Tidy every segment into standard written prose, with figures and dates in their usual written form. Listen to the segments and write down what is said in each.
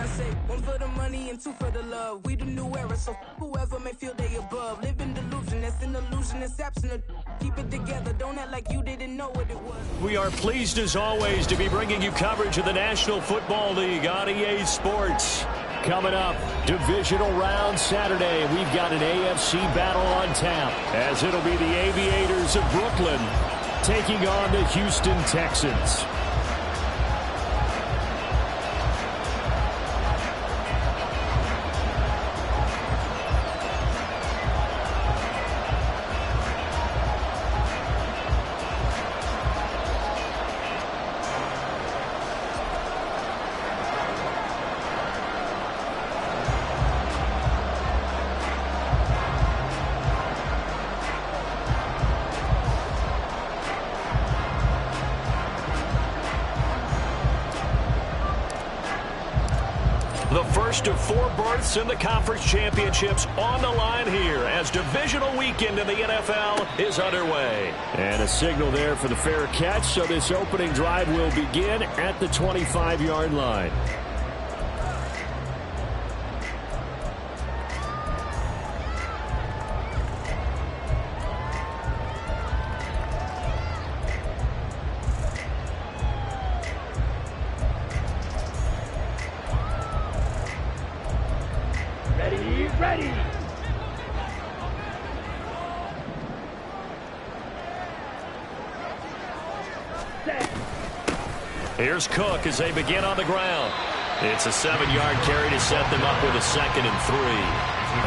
I say, one for the money and two for the love. We the new era, so whoever may feel they above. Live in delusion, that's an illusion, it's absent. Keep it together, don't act like you didn't know what it was. We are pleased as always to be bringing you coverage of the National Football League on EA Sports. Coming up, divisional round Saturday. We've got an AFC battle on tap, as it'll be the Aviators of Brooklyn taking on the Houston Texans. The first of 4 berths in the conference championships on the line here as divisional weekend in the NFL is underway. And a signal there for the fair catch, so this opening drive will begin at the 25-yard line. Ready. Set. Here's Cook as they begin on the ground. It's a 7-yard carry to set them up with a 2nd and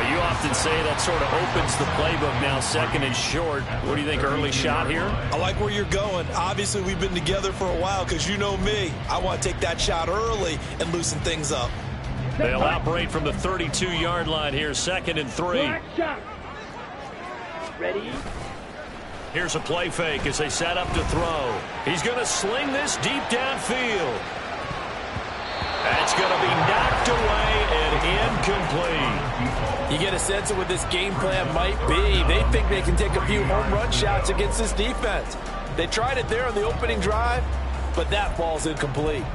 3. You often say that sort of opens the playbook now, 2nd and short. What do you think, early shot here? I like where you're going. Obviously, we've been together for a while because you know me. I want to take that shot early and loosen things up. They'll operate from the 32-yard line here, 2nd and 3. Ready. Here's a play fake as they set up to throw. He's going to sling this deep downfield. That's going to be knocked away and incomplete. You get a sense of what this game plan might be. They think they can take a few home run shots against this defense. They tried it there on the opening drive, but that ball's incomplete.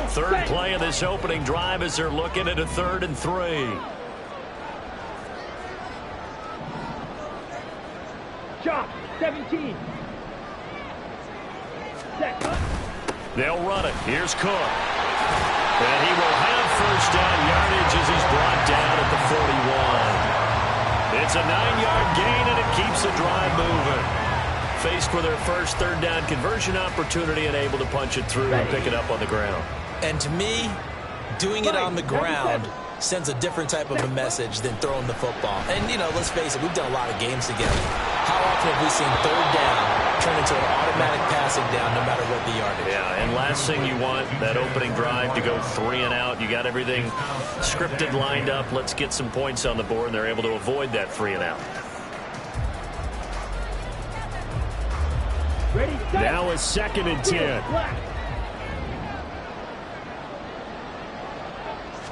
Third play of this opening drive as they're looking at a 3rd and 3. Chop, 17. Set. They'll run it. Here's Cook. And he will have first down yardage as he's brought down at the 41. It's a 9-yard gain, and it keeps the drive moving. Faced with their first 3rd down conversion opportunity and able to punch it through and pick it up on the ground. And to me, doing it on the ground sends a different type of a message than throwing the football. And, you know, let's face it, we've done a lot of games together. How often have we seen 3rd down turn into an automatic passing down no matter what the yardage? Yeah, and last thing you want, that opening drive to go 3 and out. You got everything scripted, lined up. Let's get some points on the board, and they're able to avoid that 3 and out. Ready, set. Now a 2nd and 10.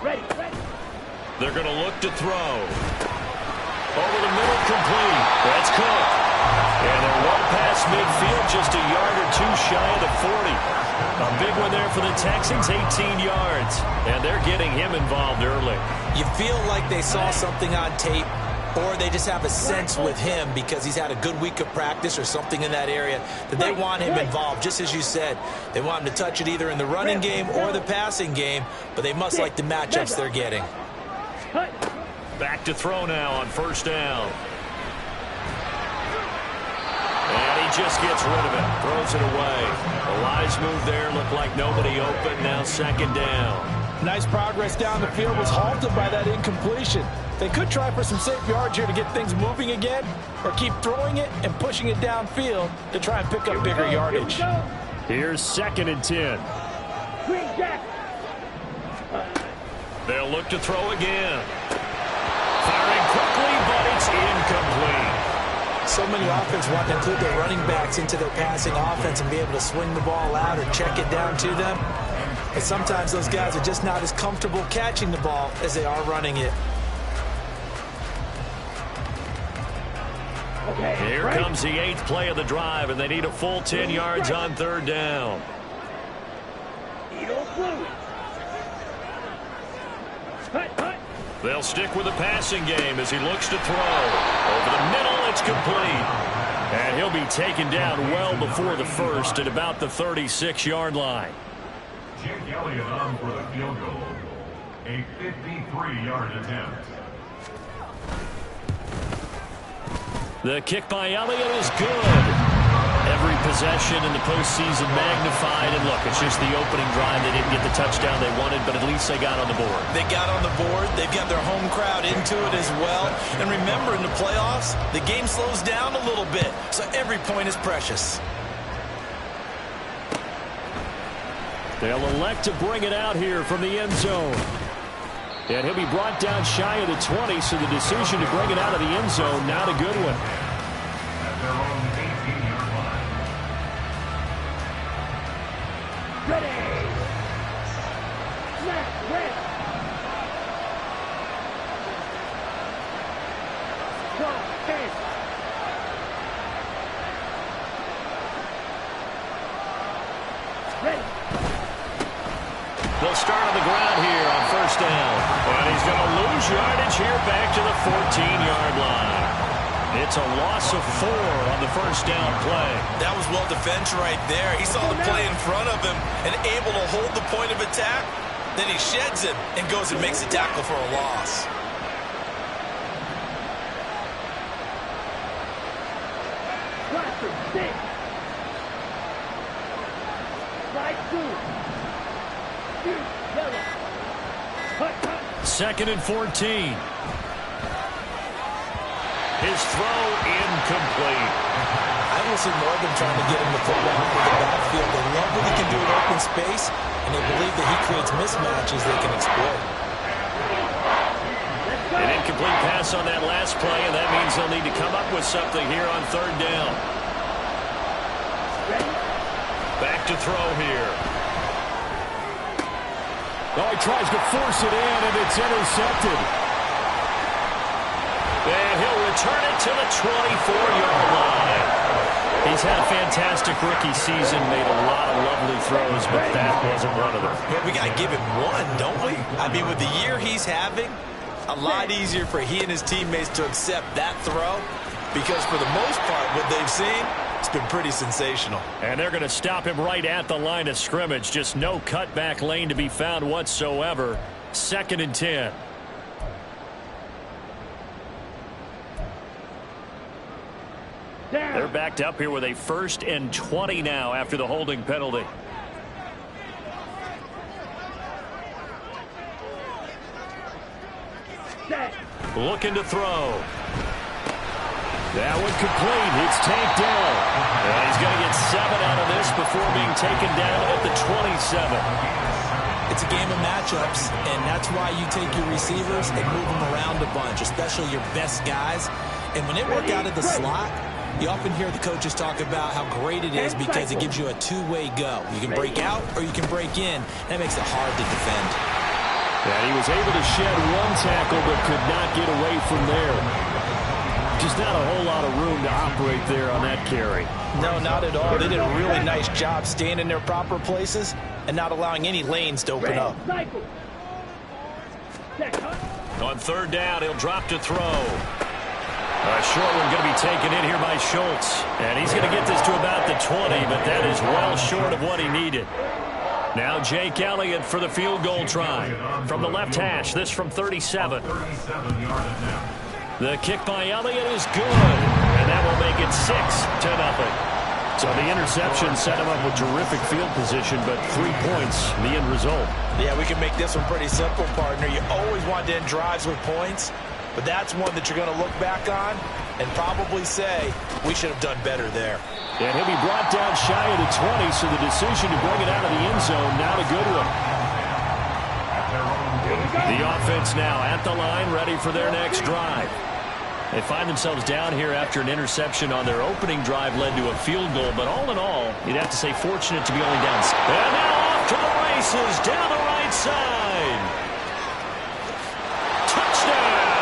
Ready. They're going to look to throw. Over the middle, complete. That's Cook. And they're well past midfield, just a yard or 2 shy of the 40. A big one there for the Texans, 18 yards. And they're getting him involved early. You feel like they saw something on tape, or they just have a sense with him because he's had a good week of practice or something in that area that they want him involved. Just as you said, they want him to touch it either in the running game or the passing game, but they must like the matchups they're getting. Back to throw now on 1st down. And he just gets rid of it, throws it away. A wise move there, looked like nobody open, now 2nd down. Nice progress down the field was halted by that incompletion. They could try for some safe yards here to get things moving again, or keep throwing it and pushing it downfield to try and pick up bigger yardage. Here's 2nd and 10. Green Jack. They'll look to throw again. Firing quickly, but it's incomplete. So many offenses want to include their running backs into their passing offense and be able to swing the ball out or check it down to them. But sometimes those guys are just not as comfortable catching the ball as they are running it. Here comes the 8th play of the drive, and they need a full 10 yards on 3rd down. They'll stick with the passing game as he looks to throw. Over the middle, it's complete. And he'll be taken down well before the first at about the 36-yard line. Jake Elliott on for the field goal. A 53-yard attempt. The kick by Elliott is good. Every possession in the postseason magnified. And look, it's just the opening drive. They didn't get the touchdown they wanted, but at least they got on the board. They got on the board. They've got their home crowd into it as well. And remember, in the playoffs, the game slows down a little bit, so every point is precious. They'll elect to bring it out here from the end zone. And he'll be brought down shy of the 20, so the decision to bring it out of the end zone, not a good one. At their own 18-yard line. Ready. Snap, red. Draw, 10. Ready. They'll start on the ground here on 1st down. And he's going to lose yardage here back to the 14-yard line. It's a loss of 4 on the 1st down play. That was well defense right there. He saw the play in front of him and able to hold the point of attack. Then he sheds it and goes and makes a tackle for a loss. Blaster, 6. Slide 2. Yellow. Cut, cut. 2nd and 14. His throw incomplete. I don't see more of them trying to get him the football into the backfield. They love what he can do in open space, and they believe that he creates mismatches they can exploit. An incomplete pass on that last play, and that means they'll need to come up with something here on 3rd down. Back to throw here. Oh, he tries to force it in, and it's intercepted. And he'll return it to the 24-yard line. He's had a fantastic rookie season, made a lot of lovely throws, but that wasn't one of them. Yeah, we got to give him one, don't we? I mean, with the year he's having, a lot easier for he and his teammates to accept that throw because for the most part, what they've seen, it's been pretty sensational. And they're going to stop him right at the line of scrimmage. Just no cutback lane to be found whatsoever. 2nd and 10. They're backed up here with a 1st and 20 now after the holding penalty. Looking to throw. That one complete. It's tanked down. And he's going to get 7 out of this before being taken down at the 27. It's a game of matchups, and that's why you take your receivers and move them around a bunch, especially your best guys. And when they work out of the slot, you often hear the coaches talk about how great it is because it gives you a two-way go. You can break out or you can break in. That makes it hard to defend. And he was able to shed 1 tackle but could not get away from there. Just not a whole lot of room to operate there on that carry. No, not at all. They did a really nice job staying in their proper places and not allowing any lanes to open up. On 3rd down, he'll drop to throw. A short one going to be taken in here by Schultz. And he's going to get this to about the 20, but that is well short of what he needed. Now Jake Elliott for the field goal try. From the left hash, this from 37. The kick by Elliott is good. And that will make it 6-0. So the interception set him up with terrific field position, but 3 points, the end result. Yeah, we can make this one pretty simple, partner. You always want to end drives with points. But that's one that you're going to look back on and probably say, we should have done better there. And he'll be brought down shy of the 20, so the decision to bring it out of the end zone, not a good one. The offense now at the line, ready for their next drive. They find themselves down here after an interception on their opening drive led to a field goal. But all in all, you'd have to say fortunate to be only down. And now off to the races down the right side. Touchdown!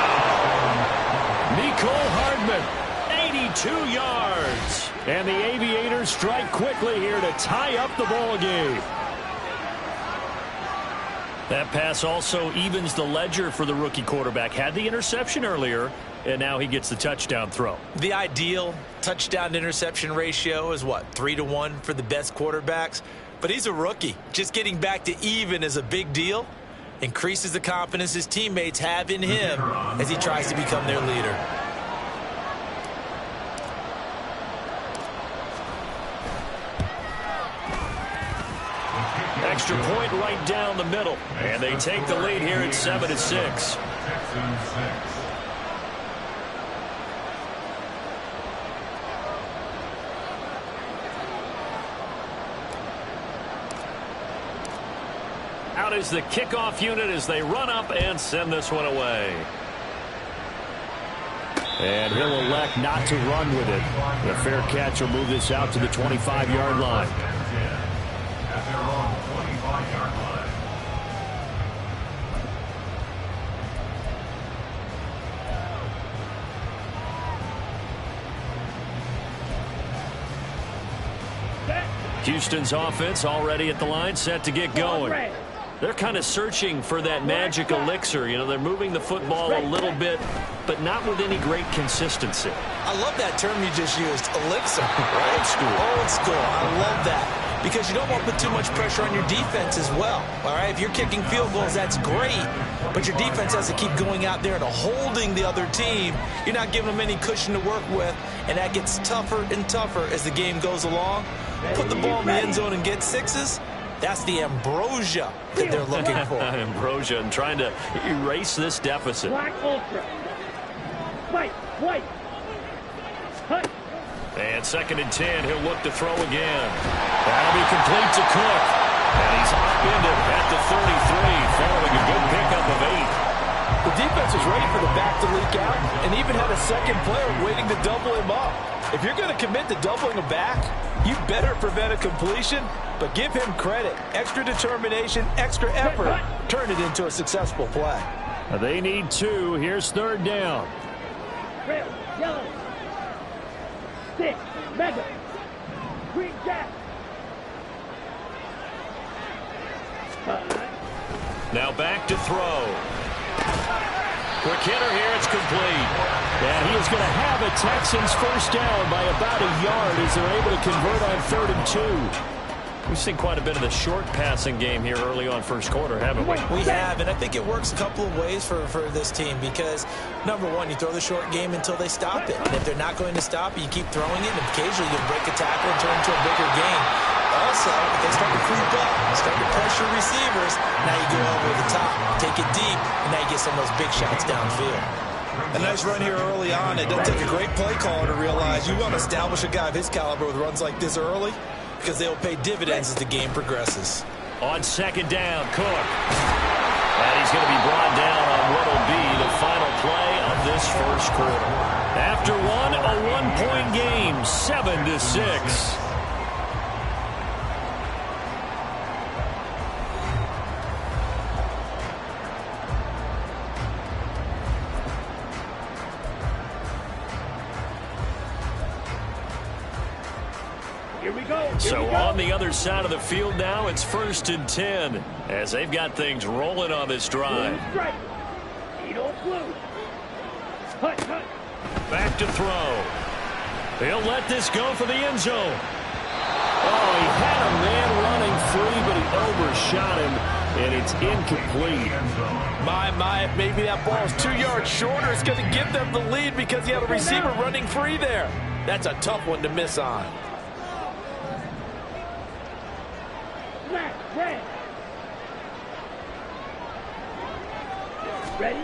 Nicole Hardman, 2 yards. And the Aviators strike quickly here to tie up the ball game. That pass also evens the ledger for the rookie quarterback. Had the interception earlier, and now he gets the touchdown throw. The ideal touchdown-interception ratio is, what, 3-to-1 for the best quarterbacks? But he's a rookie. Just getting back to even is a big deal. Increases the confidence his teammates have in him as he tries to become their leader. Extra point right down the middle. And they take the lead here at 7-6. Texans 6. Out is the kickoff unit as they run up and send this one away. And he'll elect not to run with it. The fair catch will move this out to the 25-yard line. At their own 25-yard line. Houston's offense already at the line, set to get going. They're kind of searching for that magic elixir. You know, they're moving the football a little bit, but not with any great consistency. I love that term you just used, elixir. Right? Old school. Old school. I love that. Because you don't want to put too much pressure on your defense as well. All right, if you're kicking field goals, that's great. But your defense has to keep going out there and holding the other team. You're not giving them any cushion to work with, and that gets tougher and tougher as the game goes along. Put the ball in the end zone and get sixes. That's the ambrosia that they're looking for. Ambrosia and trying to erase this deficit. Black ultra. White. White. Hut. And 2nd and 10, he'll look to throw again. That'll be complete to Cook. And he's upended at the 33, following a good pickup of 8. The defense was ready for the back to leak out and even had a second player waiting to double him up. If you're going to commit to doubling a back, you better prevent a completion, but give him credit. Extra determination, extra effort, turn it into a successful play. They need 2. Here's 3rd down. Red. Yellow. 6. Mega. Green jack. Now back to throw. Quick hitter here, it's complete. And he is going to have a Texans first down by about a yard as they're able to convert on 3rd and 2. We've seen quite a bit of the short passing game here early on first quarter, haven't we? We have, and I think it works a couple of ways for this team because, number one, you throw the short game until they stop it. And if they're not going to stop it, you keep throwing it, and occasionally you break a tackle and turn it into a bigger game. Also, if they start to creep up, start to pressure receivers, now you go over the top, take it deep, and now you get some of those big shots downfield. A nice run here early on. It doesn't take a great play caller to realize you want to establish a guy of his caliber with runs like this early because they'll pay dividends as the game progresses. On 2nd down, Cook. And he's going to be brought down on what will be the final play of this first quarter. After one, a one-point game, 7-6. So on the other side of the field now, it's 1st and 10 as they've got things rolling on this drive. Back to throw. He'll let this go for the end zone. Oh, he had a man running free, but he overshot him, and it's incomplete. My, maybe that ball is 2 yards shorter. It's going to give them the lead because he had a receiver running free there. That's a tough one to miss on. Ready?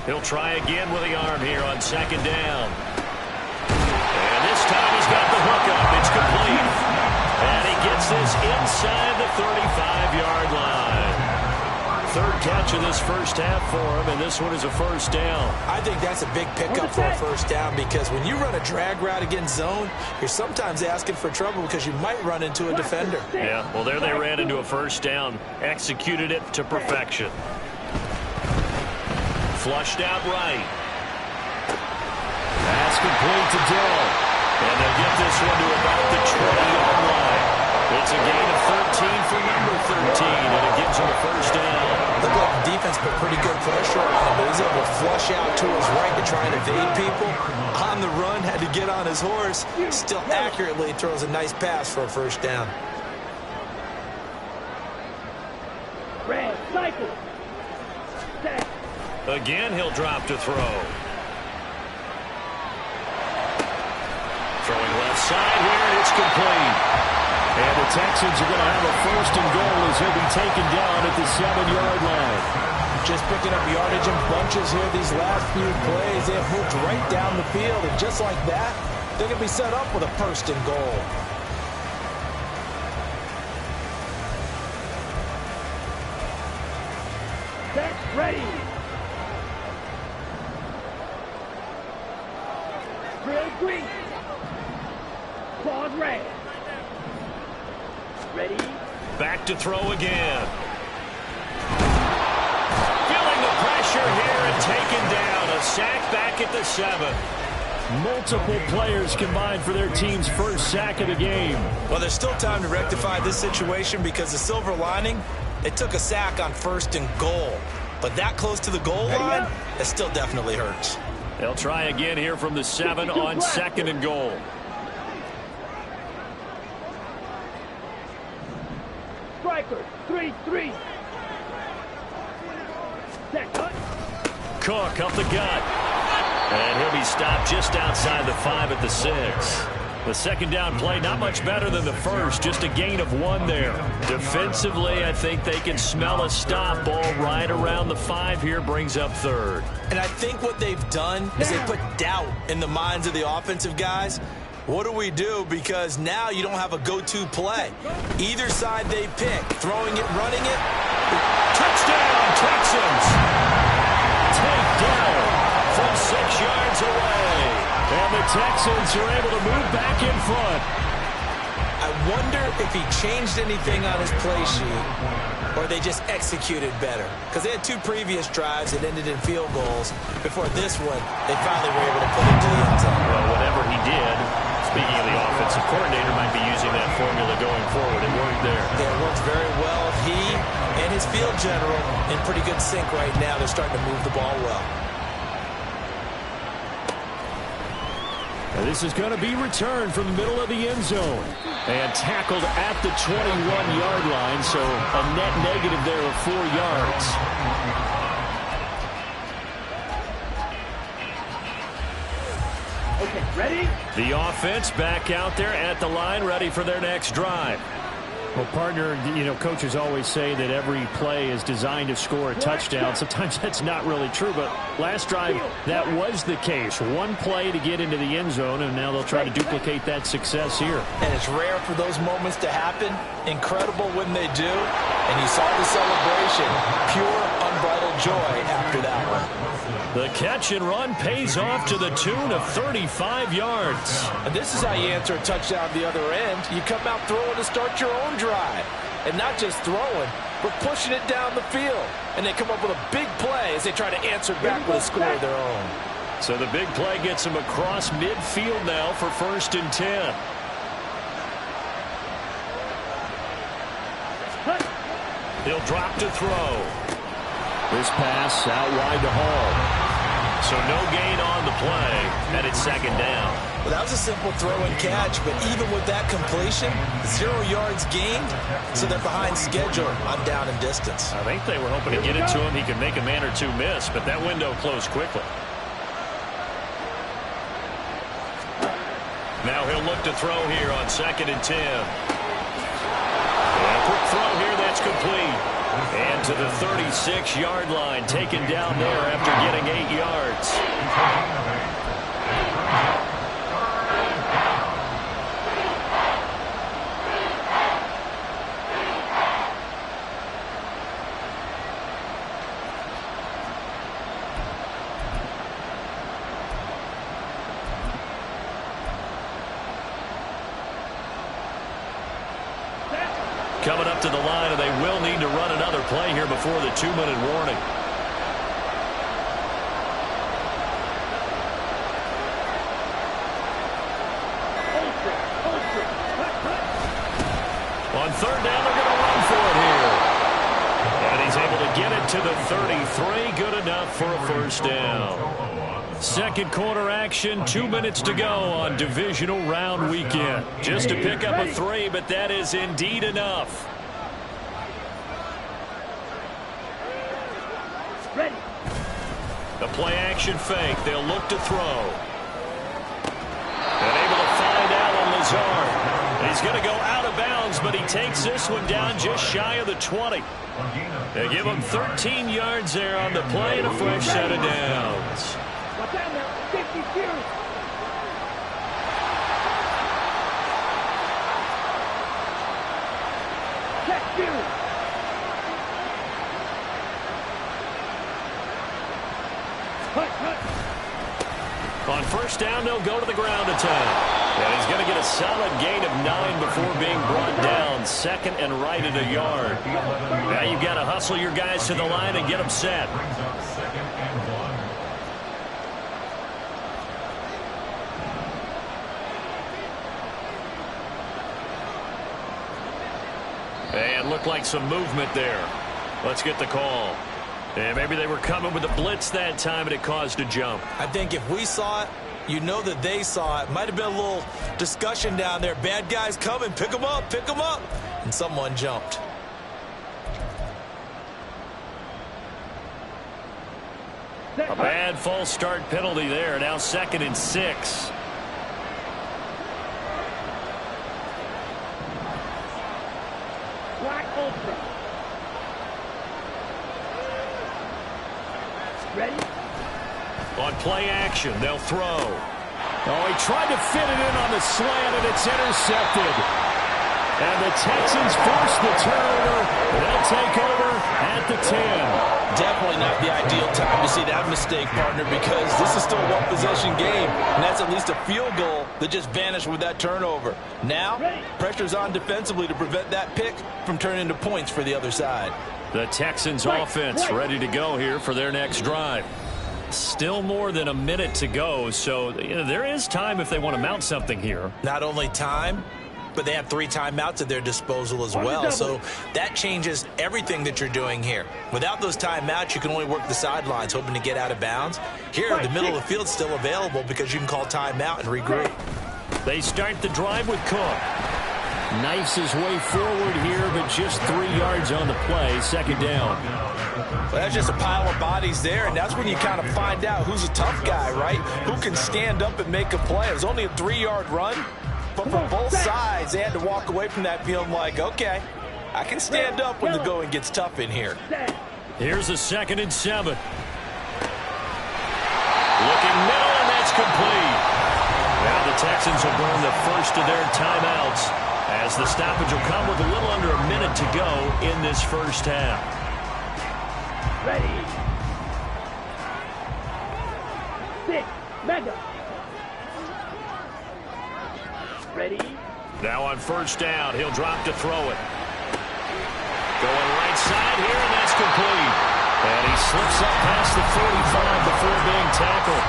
He'll try again with the arm here on 2nd down. And this time he's got the hook up. It's complete. And he gets this inside the 35-yard line. 3rd catch of this first half for him, and this one is a first down. I think that's a big pickup for a first down because when you run a drag route against zone, you're sometimes asking for trouble because you might run into a defender. Yeah, well, there they ran into a first down, executed it to perfection. Flushed out right. Pass complete to Dill. And they'll get this one to about the 20-yard line. It's a gain of 13 for number 13, and it gives him a first down. Looked like the defense put pretty good pressure on him, but he's able to flush out to his right to try and evade people. On the run, had to get on his horse. Still accurately throws a nice pass for a first down. Red, cycle. Set. Again, he'll drop to throw. Throwing left side here, and it's complete. And the Texans are going to have a first and goal as he'll be taken down at the 7-yard line. Just picking up yardage in bunches here these last few plays. They have moved right down the field, and just like that, they're going to be set up with a first and goal. Set, ready. Drill green. Pause red. Ready. Back to throw again. Feeling the pressure here and taken down. A sack back at the 7. Multiple players combined for their team's first sack of the game. Well, there's still time to rectify this situation because the silver lining, they took a sack on first and goal. But that close to the goal line, it still definitely hurts. They'll try again here from the 7 on second and goal. Striker, 3-3. Set, cut. Cook up the gut. And he'll be stopped just outside the 5 at the 6. The second down play, not much better than the first, just a gain of 1 there. Defensively, I think they can smell a stop. Ball right around the 5 here, brings up third. And I think what they've done is they put doubt in the minds of the offensive guys. What do we do? Because now you don't have a go-to play. Either side they pick, throwing it, running it. Touchdown, Texans! Takedown from 6 yards away. And the Texans are able to move back in front. I wonder if he changed anything on his play sheet or they just executed better. Because they had 2 previous drives that ended in field goals. Before this one, they finally were able to put it to the end zone. Well, whatever he did, speaking of the offensive coordinator, might be using that formula going forward. It worked there. It worked very well. He and his field general in pretty good sync right now. They're starting to move the ball well. And this is going to be returned from the middle of the end zone. And tackled at the 21-yard line, so a net negative there of 4 yards. Okay, ready? The offense back out there at the line, ready for their next drive. Well, partner, you know, coaches always say that every play is designed to score a touchdown. Sometimes that's not really true, but last drive, that was the case. 1 play to get into the end zone, and now they'll try to duplicate that success here. And it's rare for those moments to happen. Incredible when they do. And you saw the celebration. Pure, unbridled joy after that one. The catch and run pays off to the tune of 35 yards. And this is how you answer a touchdown the other end. You come out throwing to start your own drive. And not just throwing, but pushing it down the field. And they come up with a big play as they try to answer back with a score of their own. So the big play gets them across midfield now for 1st and 10. He'll drop to throw. This pass out wide to Hall. So no gain on the play, and it's 2nd down. Well, that was a simple throw and catch, but even with that completion, 0 yards gained, so they're behind schedule on down and distance. I think they were hoping to get it to him. He could make a man or 2 miss, but that window closed quickly. Now he'll look to throw here on 2nd and 10. And a quick throw here, that's complete. And to the 36-yard line, taken down there after getting 8 yards. Coming up to the line, and they will need to run another play here before the 2-minute warning. On third down, they're going to run for it here. And he's able to get it to the 33. Good enough for a first down. Second quarter action, 2 minutes to go on divisional round weekend. Just to pick up a 3, but that is indeed enough. Ready. The play action fake. They'll look to throw. And able to find Alan Lazard. He's going to go out of bounds, but he takes this one down just shy of the 20. They give him 13 yards there on the play and a fresh set of downs. Watch out now. 52. Check two. On first down, they'll go to the ground attack. And he's going to get a solid gain of 9 before being brought down. Second and right at a yard. Now you've got to hustle your guys to the line and get them set. And looked like some movement there. Let's get the call. And maybe they were coming with a blitz that time and it caused a jump. I think if we saw it, you know that they saw it. Might have been a little discussion down there. Bad guys coming. Pick them up. Pick them up. And someone jumped. A bad false start penalty there. Now 2nd and 6. Black ultra. Ready? On play action, they'll throw. Oh, he tried to fit it in on the slant, and it's intercepted. And the Texans force the turnover. They'll take over at the 10. Definitely not the ideal time to see that mistake, partner, because this is still a one-possession game, and that's at least a field goal that just vanished with that turnover. Now, pressure's on defensively to prevent that pick from turning into points for the other side. The Texans offense ready to go here for their next drive. Still more than a minute to go, so there is time if they want to mount something here. Not only time, but they have 3 timeouts at their disposal as well. So that changes everything that you're doing here. Without those timeouts, you can only work the sidelines, hoping to get out of bounds. Here, the middle of the field's still available because you can call timeout and regroup. They start the drive with Cook. Knifes his way forward here, but just 3 yards on the play. 2nd down. Well, that's just a pile of bodies there, and that's when you kind of find out who's a tough guy, right? Who can stand up and make a play. It was only a 3-yard run, but for both sides, they had to walk away from that feeling like, okay, I can stand up when the going gets tough in here. Here's a 2nd and 7. Looking middle, and that's complete. Now the Texans will burn the first of their timeouts, as the stoppage will come with a little under a minute to go in this first half. Ready. 6. Mega. Ready. Now on first down, he'll drop to throw it. Going right side here, and that's complete. And he slips up past the 45 before being tackled.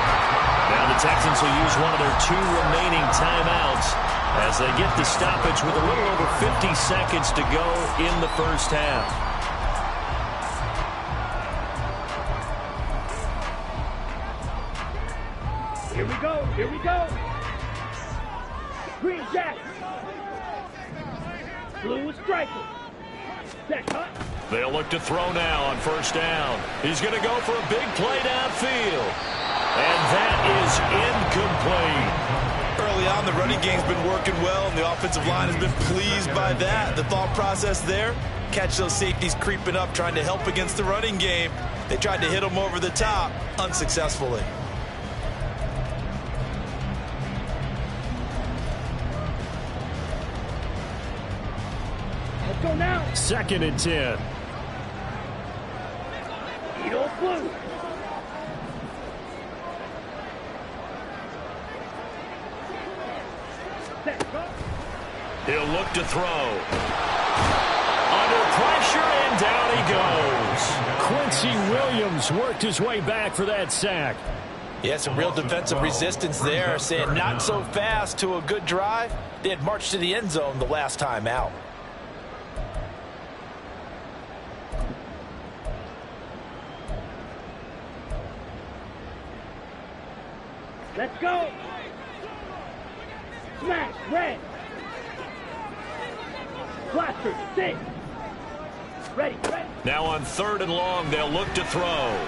Now the Texans will use one of their 2 remaining timeouts as they get the stoppage with a little over 50 seconds to go in the first half. Here we go. Here we go. Green Jack. Blue striker. Set cut. They'll look to throw now on first down. He's going to go for a big play downfield. And that is incomplete. Early on, the running game's been working well, and the offensive line has been pleased by that. The thought process there, catch those safeties creeping up, trying to help against the running game. They tried to hit them over the top, unsuccessfully. Let's go now. 2nd and 10. Edo blue. Set cut. He'll look to throw. Under pressure, and down he goes. Quincy Williams worked his way back for that sack. Yeah, some real defensive resistance there, saying not so fast to a good drive. They had marched to the end zone the last time out. Let's go. Smash, red. Blaster, 6. Ready, ready. Now on 3rd and long, they'll look to throw. Under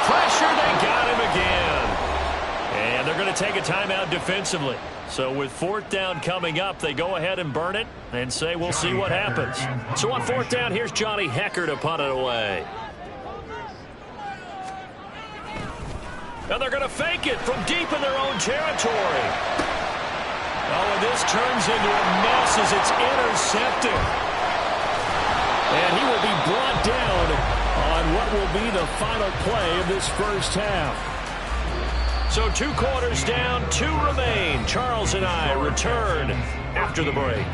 pressure, they got him again. And they're going to take a timeout defensively. So with 4th down coming up, they go ahead and burn it and say we'll see what happens. So on 4th down, here's Johnny Hecker to punt it away. And they're going to fake it from deep in their own territory. Oh, and this turns into a mess as it's intercepted. And he will be brought down on what will be the final play of this first half. So 2 quarters down, 2 remain. Charles and I return after the break.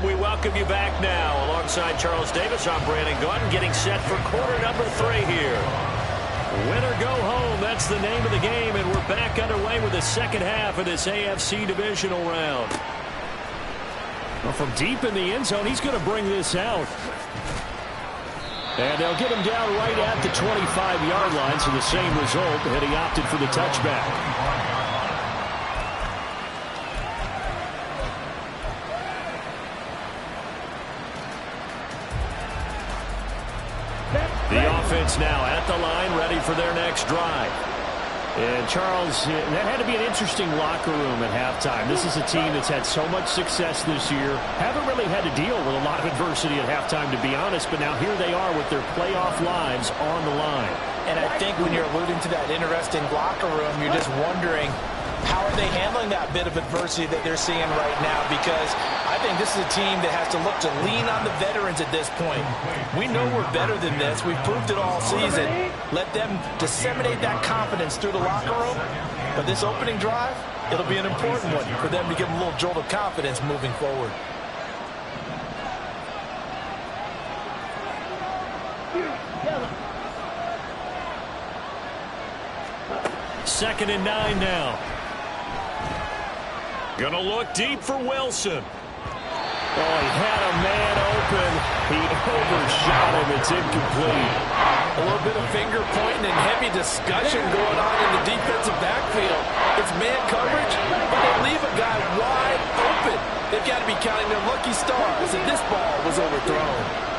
We welcome you back now. Alongside Charles Davis, I'm Brandon Gaudin, getting set for quarter number 3 here. Win or go home, that's the name of the game, and we're back underway with the second half of this AFC divisional round. Well, from deep in the end zone, he's going to bring this out. And they'll get him down right at the 25-yard line, so the same result, and he opted for the touchback. The offense now at the line, ready for their next drive. And Charles, that had to be an interesting locker room at halftime. This is a team that's had so much success this year. Haven't really had to deal with a lot of adversity at halftime, to be honest. But now here they are with their playoff lives on the line. And I think when you're alluding to that interesting locker room, you're just wondering, how are they handling that bit of adversity that they're seeing right now? Because I think this is a team that has to look to lean on the veterans at this point. We know we're better than this. We've proved it all season. Let them disseminate that confidence through the locker room. But this opening drive, it'll be an important one for them to give them a little jolt of confidence moving forward. Second and 9 now. Gonna look deep for Wilson. Oh, he had a man open. He overshot him. It's incomplete. A little bit of finger pointing and heavy discussion going on in the defensive backfield. It's man coverage, but they leave a guy wide open. They've got to be counting their lucky stars, and this ball was overthrown.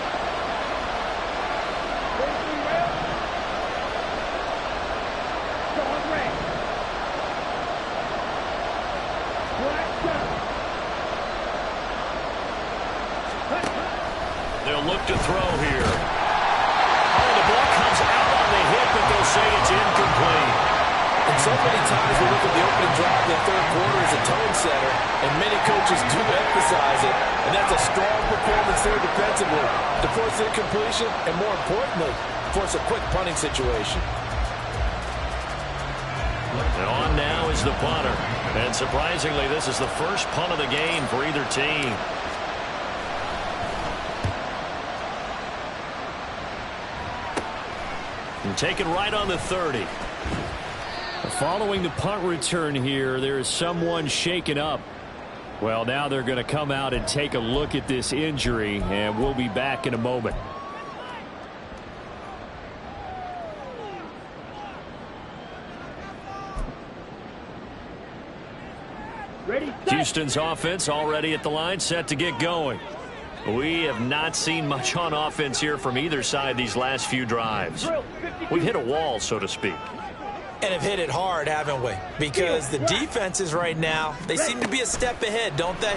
Look to throw here. Oh, the ball comes out on the hit, but they'll say it's incomplete. And so many times we look at the opening drive in the third quarter as a tone setter, and many coaches do emphasize it. And that's a strong performance there defensively to force incompletion, and more importantly, force a quick punting situation. And on now is the punter. And surprisingly, this is the first punt of the game for either team. And taken right on the 30. Following the punt return here, there is someone shaken up. Well, now they're going to come out and take a look at this injury, and we'll be back in a moment. Houston's offense already at the line, set to get going. We have not seen much on offense here from either side these last few drives. We've hit a wall, so to speak. And have hit it hard, haven't we? Because the defenses right now, they seem to be a step ahead, don't they?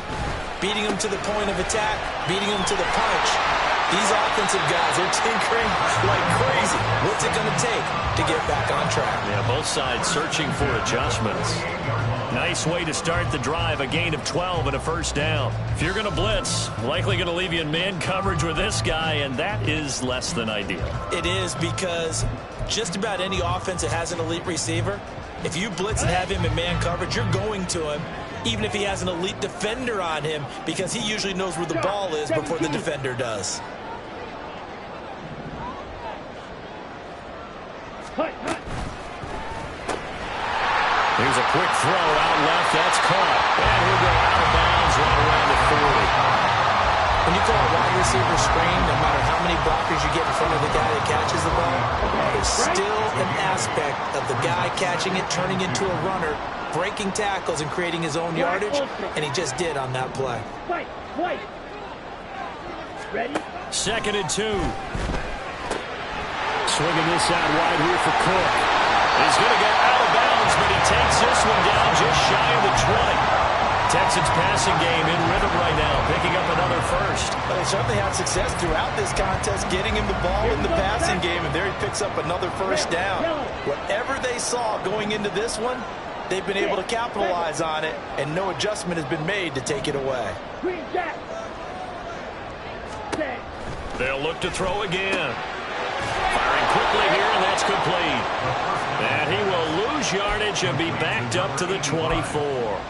Beating them to the point of attack, beating them to the punch. These offensive guys are tinkering like crazy. What's it going to take to get back on track? Yeah, both sides searching for adjustments. Nice way to start the drive, a gain of 12 and a first down. If you're going to blitz, likely going to leave you in man coverage with this guy, and that is less than ideal. It is, because just about any offense that has an elite receiver, if you blitz and have him in man coverage, you're going to him even if he has an elite defender on him, because he usually knows where the ball is before the defender does. Here's a quick throw out left. That's caught. And he'll go out of bounds right around the 40. When you call a wide receiver screen, no matter how many blockers you get in front of the guy that catches the ball, there's still an aspect of the guy catching it, turning into a runner, breaking tackles and creating his own yardage, and he just did on that play. Ready? 2nd and 2. Swinging this out wide here for Cook. He's going to go out of bounds, but he takes this one down just shy of the 20. Texans passing game in rhythm right now, picking up another first. Well, they certainly had success throughout this contest, getting him the ball in the passing game, and there he picks up another first down. Whatever they saw going into this one, they've been able to capitalize on it, and no adjustment has been made to take it away. They'll look to throw again. Firing quickly here, and that's complete. And he will lose yardage and be backed up to the 24.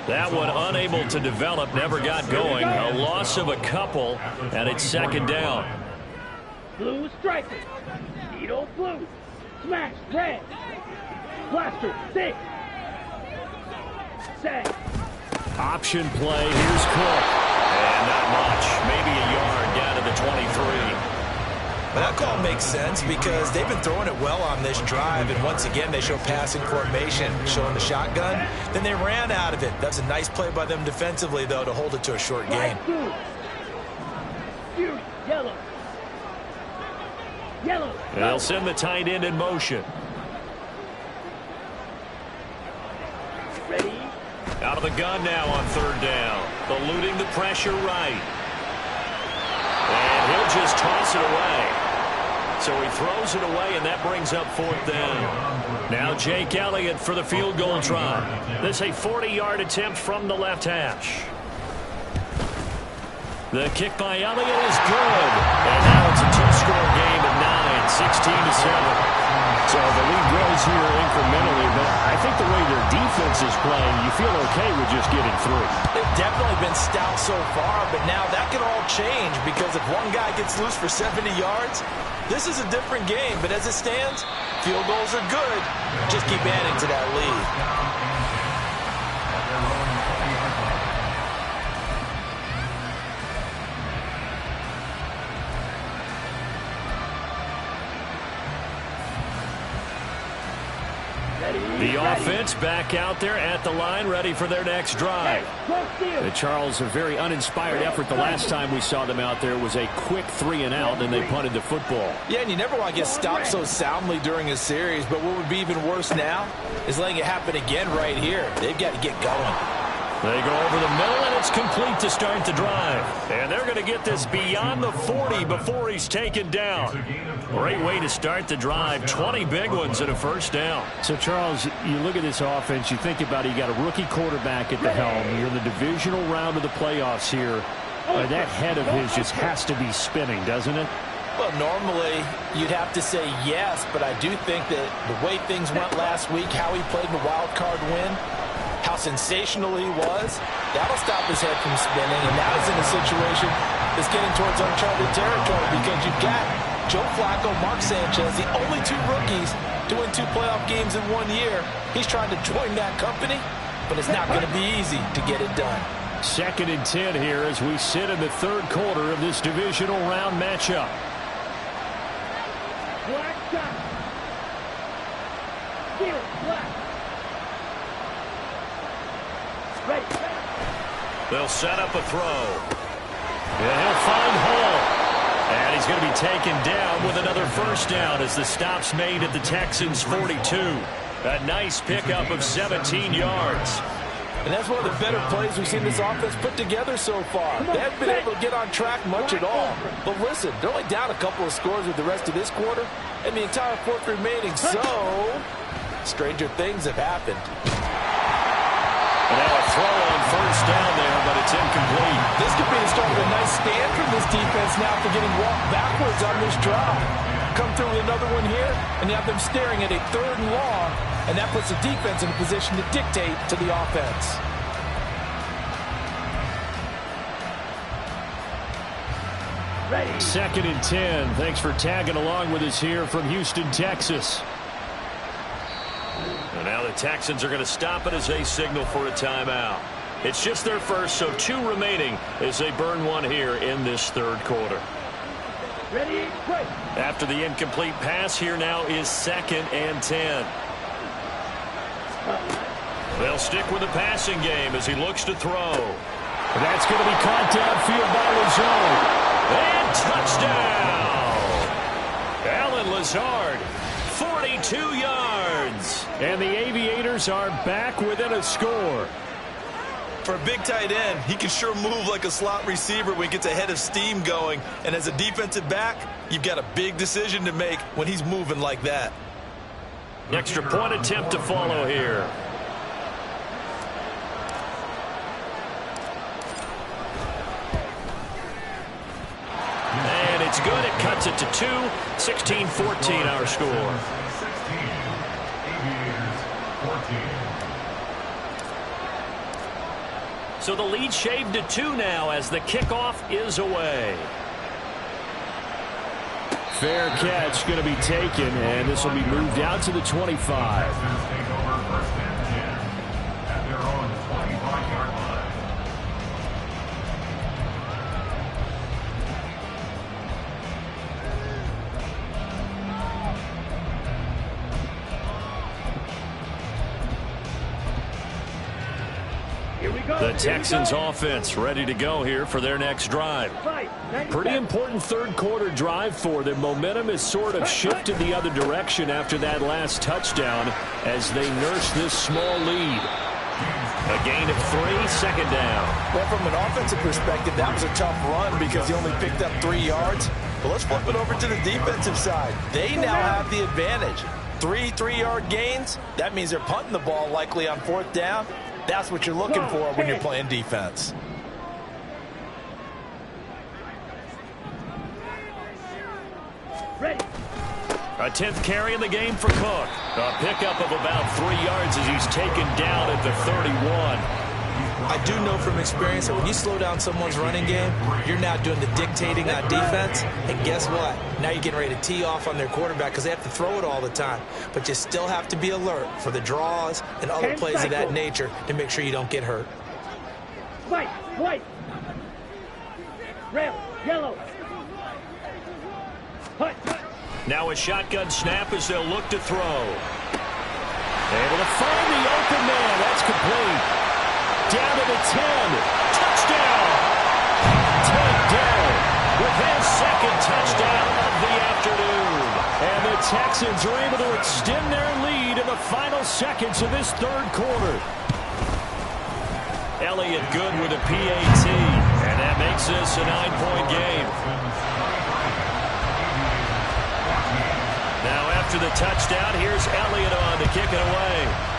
That one unable to develop, never got going. A loss of a couple, and it's 2nd down. Blue striker. Needle blue. Smash red. Blaster 6. Set. Option play. Here's Cook. And not much. Maybe a yard down to the 23. But that call makes sense because they've been throwing it well on this drive, and once again they show passing formation, showing the shotgun. Then they ran out of it. That's a nice play by them defensively, though, to hold it to a short gain. Yellow. Yellow. They'll send the tight end in motion. Ready? Out of the gun now on 3rd down. Eluding the pressure right. And he'll just toss it away. So he throws it away, and that brings up 4th down. Now Jake Elliott for the field goal try. This a 40-yard attempt from the left hash. The kick by Elliott is good. And now it's a 2-score game at 9, 16-7. So the lead grows here incrementally, but I think the way their defense is playing, you feel okay with just getting through. They've definitely been stout so far, but now that can all change because if one guy gets loose for 70 yards, this is a different game. But as it stands, field goals are good. Just keep adding to that lead. The offense back out there at the line, ready for their next drive. Charles, a very uninspired effort the last time we saw them out there was a quick 3-and-out, and they punted the football. Yeah, and you never want to get stopped so soundly during a series, but what would be even worse now is letting it happen again right here. They've got to get going. They go over the middle, and it's complete to start the drive. And they're going to get this beyond the 40 before he's taken down. Great way to start the drive. 20 big ones and a first down. So, Charles, you look at this offense, you think about it, you got a rookie quarterback at the helm. You're in the divisional round of the playoffs here. That head of his just has to be spinning, doesn't it? Well, normally you'd have to say yes, but I do think that the way things went last week, how he played in the wild card win, how sensational he was, that'll stop his head from spinning. And now he's in a situation that's getting towards uncharted territory because you've got Joe Flacco, Mark Sanchez, the only 2 rookies to win 2 playoff games in 1 year. He's trying to join that company, but it's not going to be easy to get it done. 2nd and 10 here as we sit in the 3rd quarter of this divisional round matchup. Black shot. Steal it, black. Ready. They'll set up a throw. And he'll find Hall. And he's going to be taken down with another first down as the stop's made at the Texans' 42. A nice pickup of 17 yards. And that's one of the better plays we've seen this offense put together so far. They haven't been able to get on track much at all. But listen, they're only down a couple of scores with the rest of this quarter and the entire 4th remaining. So, stranger things have happened. And now a throw on first down there, but it's incomplete. This could be the start of a nice stand from this defense now for getting walked backwards on this drive. Come through with another one here, and you have them staring at a 3rd and long, and that puts the defense in a position to dictate to the offense. 2nd and 10. Thanks for tagging along with us here from Houston, Texas. And now the Texans are going to stop it as they signal for a timeout. It's just their first, so 2 remaining as they burn one here in this 3rd quarter. Ready, play. After the incomplete pass, here now is 2nd and 10. They'll stick with the passing game as he looks to throw. That's going to be caught downfield by Lazard. And touchdown! Alan Lazard, 42 yards. And the Aviators are back within a score. For a big tight end, he can sure move like a slot receiver when he gets a head of steam going. And as a defensive back, you've got a big decision to make when he's moving like that. Extra point attempt to follow here. And it's good. It cuts it to 2. 16-14 our score. 16. Aviators 14. So the lead shaved to 2 now as the kickoff is away. Fair catch going to be taken, and this will be moved out to the 25. Texans take over 1st and 10 at their own 25-yard line. The Texans offense ready to go here for their next drive. Pretty important 3rd quarter drive for them. Momentum has sort of shifted the other direction after that last touchdown as they nurse this small lead. A gain of 3, 2nd down. Well, from an offensive perspective, that was a tough run because he only picked up 3 yards. But let's flip it over to the defensive side. They now have the advantage. 3 3-yard gains. That means they're punting the ball likely on 4th down. That's what you're looking for when you're playing defense. Ready. A 10th carry in the game for Cook. A pickup of about 3 yards as he's taken down at the 31. I do know from experience that when you slow down someone's running game, you're now doing the dictating on defense. And guess what? Now you're getting ready to tee off on their quarterback because they have to throw it all the time. But you still have to be alert for the draws and other plays of that nature to make sure you don't get hurt. White. Red, yellow. Hut. Now a shotgun snap as they'll look to throw. Able to find the open man. That's complete. Down to the 10. Touchdown. Takedown with his 2nd touchdown of the afternoon. And the Texans are able to extend their lead in the final seconds of this 3rd quarter. Elliott good with a PAT. And that makes this a 9-point game. Now after the touchdown, here's Elliott on to kick it away.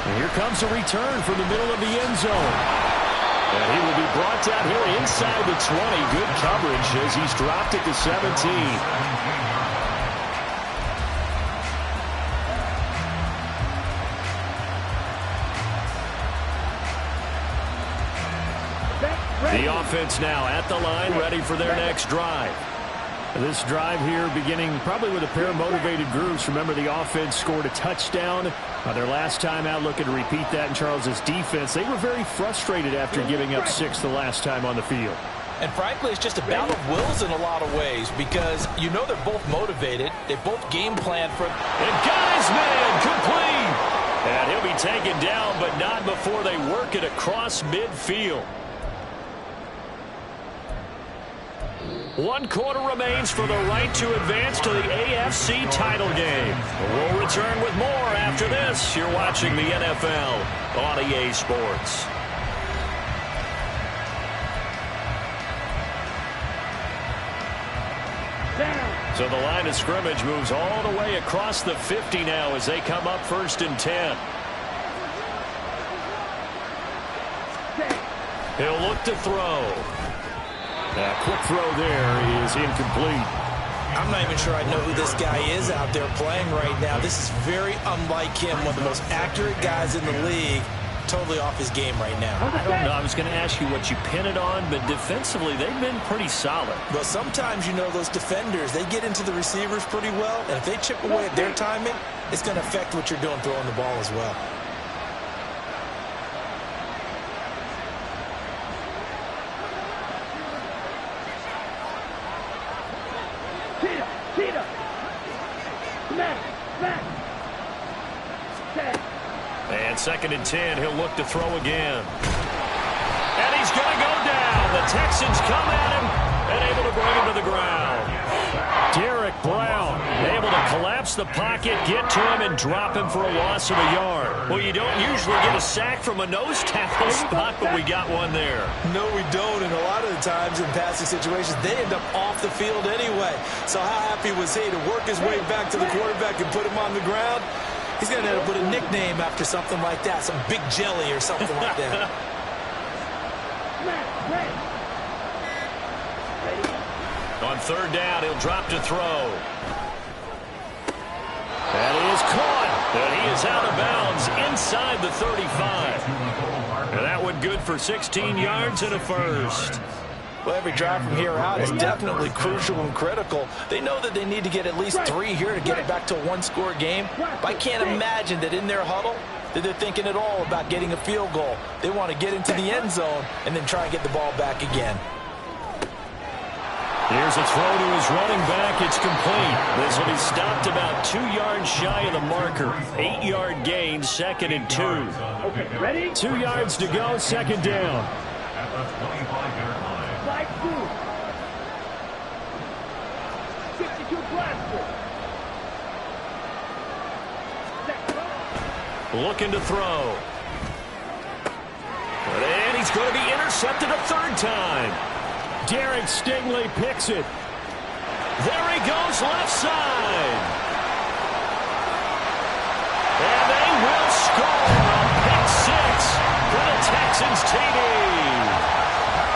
And here comes a return from the middle of the end zone. And he will be brought down here inside the 20. Good coverage as he's dropped it to 17. The offense now at the line, ready for their next drive. This drive here beginning probably with a pair of motivated groups. Remember, the offense scored a touchdown. Their last time out, looking to repeat that in Charles's defense. They were very frustrated after giving up 6 the last time on the field. And frankly, it's just a battle of wills in a lot of ways because you know they're both motivated. They both game plan for... And got his man complete. And he'll be taken down, but not before they work it across midfield. 1 quarter remains for the right to advance to the AFC title game. We'll return with more after this. You're watching the NFL on EA Sports. So the line of scrimmage moves all the way across the 50 now as they come up 1st and 10. He'll look to throw. That quick throw there is incomplete. I'm not even sure I know who this guy is out there playing right now. This is very unlike him, one of the most accurate guys in the league. totally off his game right now. I don't know. I was going to ask you what you pin it on, but defensively, they've been pretty solid. Well, sometimes, you know, those defenders, they get into the receivers pretty well, and if they chip away at their timing, it's going to affect what you're doing throwing the ball as well. Cheetah! Smash! And 2nd and 10, he'll look to throw again. And he's going to go down. The Texans come at him and able to bring him to the ground. Derek Brown able to collapse the pocket, get to him, and drop him for a loss of a yard. Well, you don't usually get a sack from a nose tackle spot, but we got one there. No, we don't, and a lot of the times in passing situations, they end up off the field anyway. So how happy was he to work his way back to the quarterback and put him on the ground? He's going to end up with a nickname after something like that, some Big Jelly or something like that. On 3rd down, he'll drop to throw. And he is caught. And he is out of bounds inside the 35. And that one good for 16 yards and a first. Well, every drive from here out is definitely crucial and critical. They know that they need to get at least 3 here to get it back to a one-score game. But I can't imagine that in their huddle that they're thinking at all about getting a field goal. They want to get into the end zone and then try and get the ball back again. Here's a throw to his running back. It's complete. This will be stopped about 2 yards shy of the marker. 8-yard gain, 2nd and 2. Okay, ready? 2 yards to go, 2nd down. At the 25-yard line. Slide 2. 52 blaster. Looking to throw. And he's going to be intercepted a 3rd time. Derek Stingley picks it. There he goes, left side. And they will score a pick 6 for the Texans TD.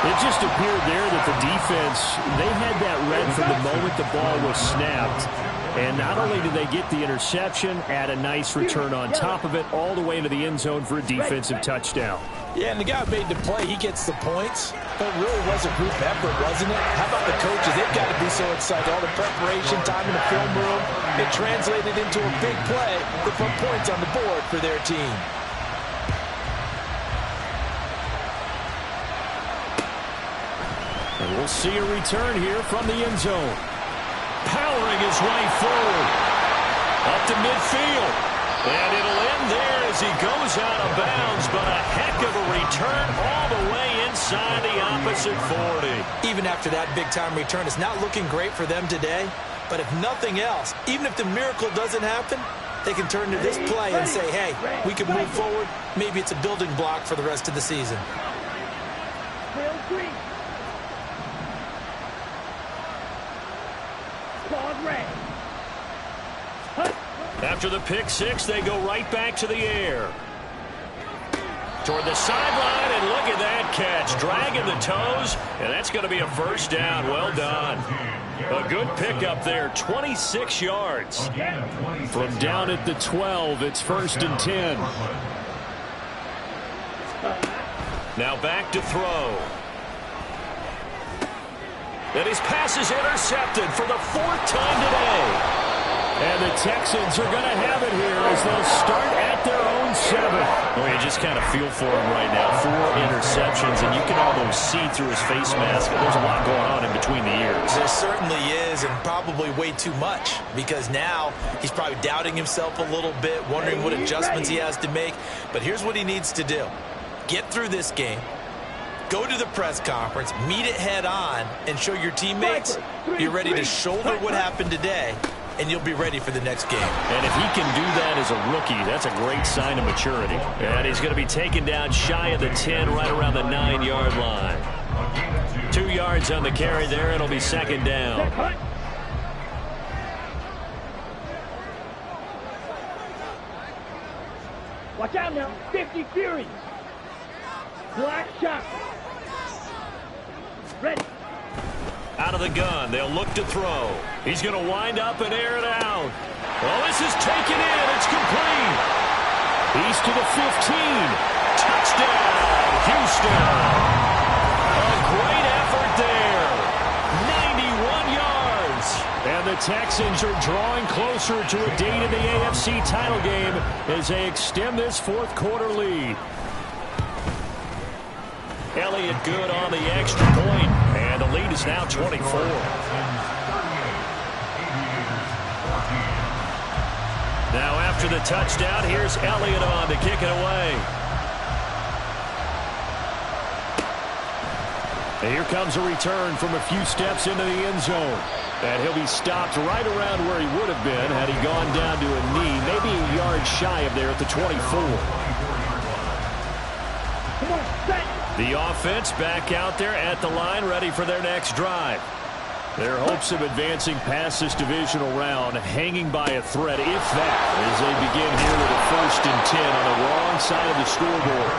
It just appeared there that the defense, they had that read from the moment the ball was snapped. And not only did they get the interception, add a nice return on top of it, all the way into the end zone for a defensive touchdown. Yeah, and the guy who made the play, he gets the points. But it really was a group effort, wasn't it? How about the coaches? They've got to be so excited. All the preparation, time in the film room, it translated into a big play that put points on the board for their team. And we'll see a return here from the end zone. Powering his way forward. Up to midfield. And it'll end there as he goes out of bounds. But a heck of a return all the way inside the opposite 40. Even after that big-time return, it's not looking great for them today. But if nothing else, even if the miracle doesn't happen, they can turn to this play and say, hey, we can move forward. Maybe it's a building block for the rest of the season. After the pick 6, they go right back to the air. Toward the sideline, and look at that catch. Dragging the toes, and that's going to be a first down. Well done. A good pickup there, 26 yards. From down at the 12, it's 1st and 10. Now back to throw. And his pass is intercepted for the 4th time today. And the Texans are going to have it here as they'll start at their own 7. Well, you just kind of feel for him right now. 4 interceptions, and you can almost see through his face mask. There's a lot going on in between the ears. There certainly is, and probably way too much, because now he's probably doubting himself a little bit, wondering what adjustments he has to make. But here's what he needs to do. Get through this game. Go to the press conference, meet it head on, and show your teammates you're ready to shoulder what happened today, and you'll be ready for the next game. And if he can do that as a rookie, that's a great sign of maturity. And he's going to be taken down shy of the 10, right around the 9-yard line. 2 yards on the carry there. It'll be 2nd down. Watch out now. 50 Fury. Black shot. Ready. Out of the gun, they'll look to throw. He's going to wind up and air it out. Well, this is taken in. It's complete. He's to the 15. To Touchdown, Houston. A great effort there. 91 yards. And the Texans are drawing closer to a date in the AFC title game as they extend this fourth quarter lead. Elliott good on the extra point, and the lead is now 24. Now after the touchdown, here's Elliott on to kick it away. And here comes a return from a few steps into the end zone. And he'll be stopped right around where he would have been had he gone down to a knee, maybe a yard shy of there at the 24. The offense back out there at the line, ready for their next drive. Their hopes of advancing past this divisional round hanging by a thread, if that, as they begin here with a 1st and 10 on the wrong side of the scoreboard.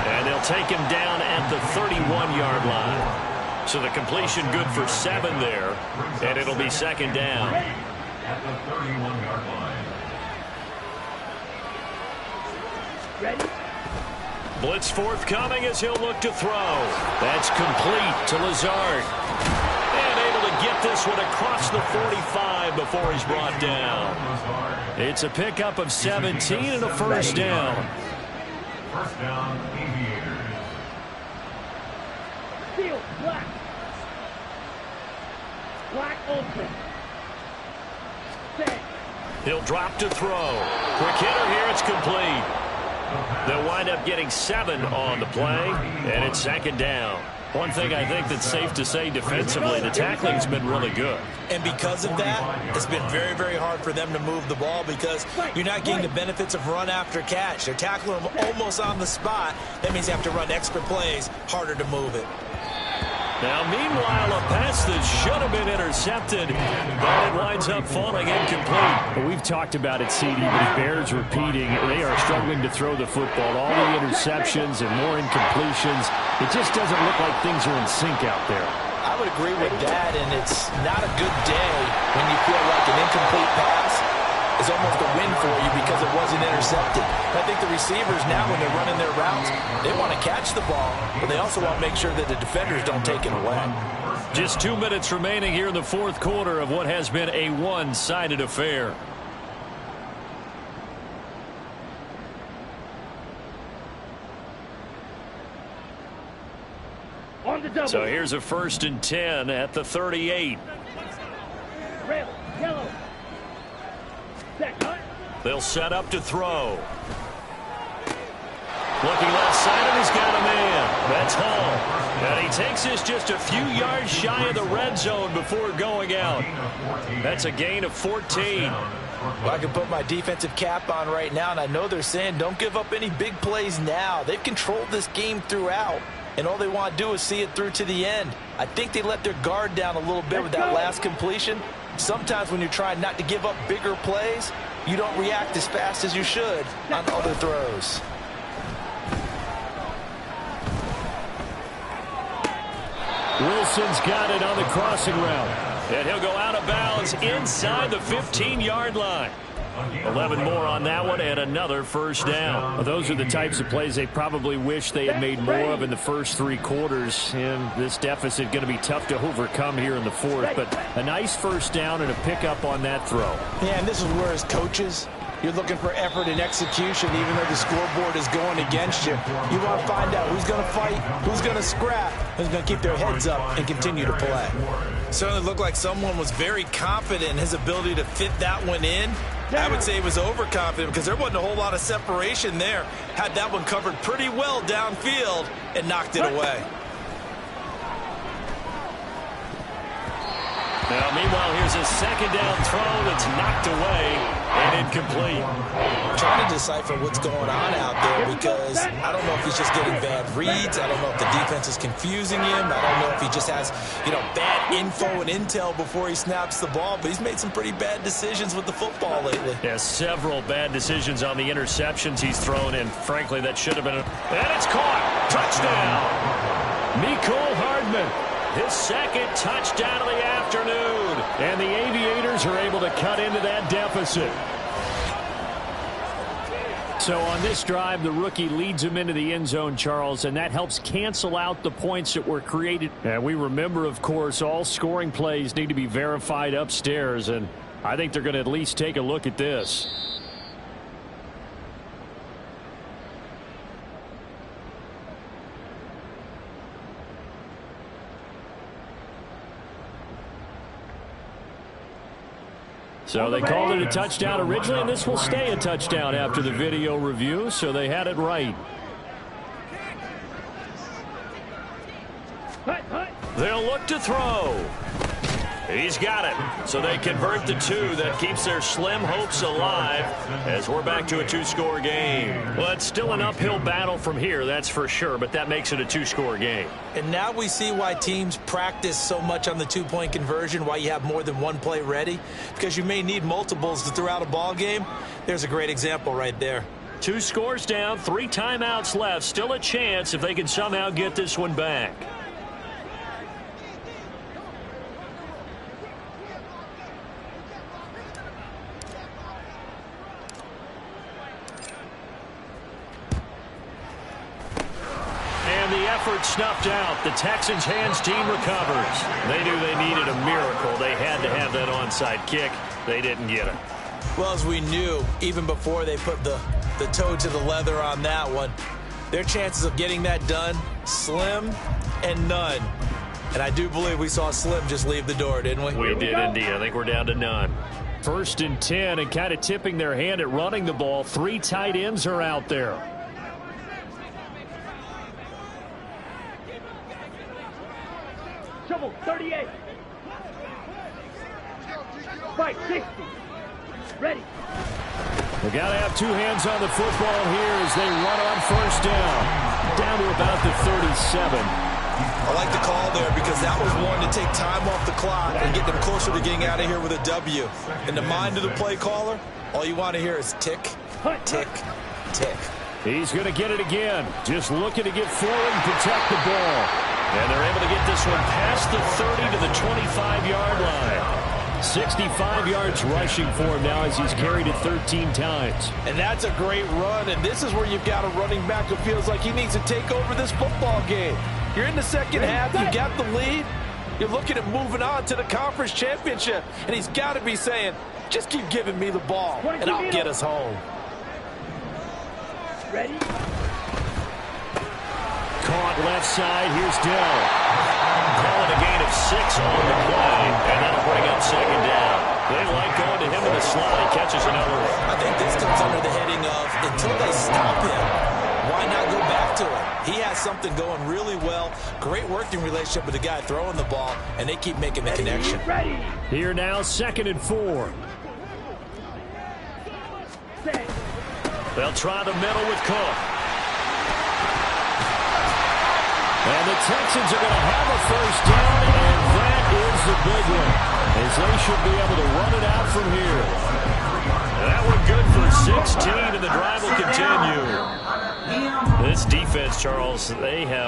And they'll take him down at the 31-yard line. So the completion good for 7 there, and it'll be 2nd down. At the 31-yard line. Ready? Blitz forthcoming as he'll look to throw. That's complete to Lazard. And able to get this one across the 45 before he's brought down. It's a pickup of 17 and a 1st down. 1st down, Aviators. Field, black. Black open. Set. He'll drop to throw. Quick hitter here, it's complete. They'll wind up getting 7 on the play, and it's 2nd down. One thing I think that's safe to say defensively, the tackling's been really good. And because of that, it's been very, very hard for them to move the ball because you're not getting the benefits of run after catch. They're tackling them almost on the spot. That means you have to run extra plays, harder to move it. Now, meanwhile, a pass that should have been intercepted, but it winds up falling incomplete. Well, we've talked about it, CD, but it bears repeating. They are struggling to throw the football. All the interceptions and more incompletions. It just doesn't look like things are in sync out there. I would agree with that, and it's not a good day when you feel like an incomplete pass is almost a win for you because it wasn't intercepted. I think the receivers now, when they're running their routes, they want to catch the ball, but they also want to make sure that the defenders don't take it away. Just 2 minutes remaining here in the fourth quarter of what has been a one-sided affair. On the double. So here's a 1st and 10 at the 38. Red, yellow. Set, cut. They'll set up to throw. Looking left side, and he's got a man. That's Hall. And he takes this just a few yards shy of the red zone before going out. That's a gain of 14. Well, I can put my defensive cap on right now, and I know they're saying don't give up any big plays now. They've controlled this game throughout, and all they want to do is see it through to the end. I think they let their guard down a little bit with that last completion. Sometimes when you're trying not to give up bigger plays, you don't react as fast as you should on other throws. Wilson's got it on the crossing route. And he'll go out of bounds inside the 15-yard line. 11 more on that one and another 1st down. Well, those are the types of plays they probably wish they had made more of in the first 3 quarters. And this deficit going to be tough to overcome here in the 4th. But a nice 1st down and a pickup on that throw. Yeah, and this is where as coaches, you're looking for effort and execution even though the scoreboard is going against you. You want to find out who's going to fight, who's going to scrap, who's going to keep their heads up and continue to play. Certainly looked like someone was very confident in his ability to fit that one in. I would say he was overconfident because there wasn't a whole lot of separation there. Had that one covered pretty well downfield and knocked it away. Now, meanwhile, here's a 2nd down throw that's knocked away and incomplete. I'm trying to decipher what's going on out there because I don't know if he's just getting bad reads. I don't know if the defense is confusing him. I don't know if he just has, bad info and intel before he snaps the ball. But he's made some pretty bad decisions with the football lately. Yeah, several bad decisions on the interceptions he's thrown, and frankly, that should have been and it's caught. Touchdown. Mecole Hardman. His 2nd touchdown of the afternoon. And the Aviators are able to cut into that deficit. So on this drive, the rookie leads him into the end zone, Charles, and that helps cancel out the points that were created. And we remember, of course, all scoring plays need to be verified upstairs, and I think they're going to at least take a look at this. So they called it a touchdown originally, and this will stay a touchdown after the video review, so they had it right. They'll look to throw. He's got it. So they convert the 2. That keeps their slim hopes alive as we're back to a 2-score game. Well, it's still an uphill battle from here, that's for sure, but that makes it a 2-score game. And now we see why teams practice so much on the 2-point conversion, why you have more than one play ready, because you may need multiples to throw out a ball game. There's a great example right there. 2 scores down, 3 timeouts left. Still a chance if they can somehow get this one back. Snuffed out. The Texans hands team recovers. They knew they needed a miracle. They had to have that onside kick. They didn't get it. Well, as we knew, even before they put the toe to the leather on that one, their chances of getting that done, slim and none. And I do believe we saw Slim just leave the door, didn't we? We did indeed. I think we're down to none. 1st and 10, and kind of tipping their hand at running the ball. 3 tight ends are out there. Trouble, 38. Fight, 60. Ready. We got to have 2 hands on the football here as they run on 1st down. Down to about the 37. I like the call there because that was one to take time off the clock and get them closer to getting out of here with a W. In the mind of the play caller, all you want to hear is tick, tick, tick. He's going to get it again. Just looking to get forward and protect the ball. And they're able to get this one past the 30 to the 25-yard line. 65 yards rushing for him now as he's carried it 13 times. And that's a great run, and this is where you've got a running back who feels like he needs to take over this football game. You're in the second half, you got the lead, you're looking at moving on to the conference championship, and he's got to be saying, just keep giving me the ball, and I'll get us home. Ready? Caught left side, here's Dell. Calling a gain of 6 on the play, and that'll bring up 2nd down. They like going to him in the slot. He catches another one. I think this comes under the heading of, until they stop him, why not go back to him? He has something going really well. Great working relationship with the guy throwing the ball, and they keep making the connection. Ready. Here now, 2nd and 4. They'll try the middle with Cook. And the Texans are going to have a 1st down, and that is the big one, as they should be able to run it out from here. That one good for 16, and the drive will continue. This defense, Charles, they have